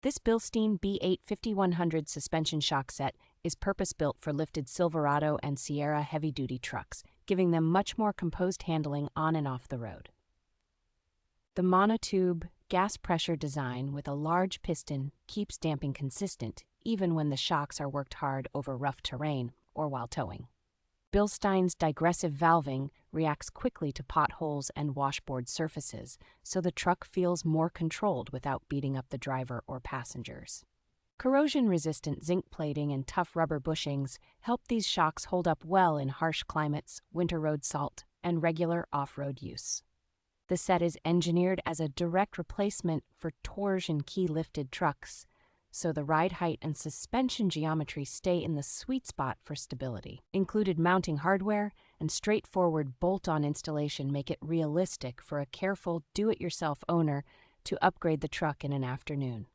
This Bilstein B8 5100 suspension shock set is purpose-built for lifted Silverado and Sierra heavy-duty trucks, giving them much more composed handling on and off the road. The monotube, gas-pressure design with a large piston keeps damping consistent, even when the shocks are worked hard over rough terrain or while towing. Bilstein's digressive valving reacts quickly to potholes and washboard surfaces, so the truck feels more controlled without beating up the driver or passengers. Corrosion-resistant zinc plating and tough rubber bushings help these shocks hold up well in harsh climates, winter road salt, and regular off-road use. The set is engineered as a direct replacement for torsion key-lifted trucks, so the ride height and suspension geometry stay in the sweet spot for stability. Included mounting hardware and straightforward bolt-on installation make it realistic for a careful do-it-yourself owner to upgrade the truck in an afternoon.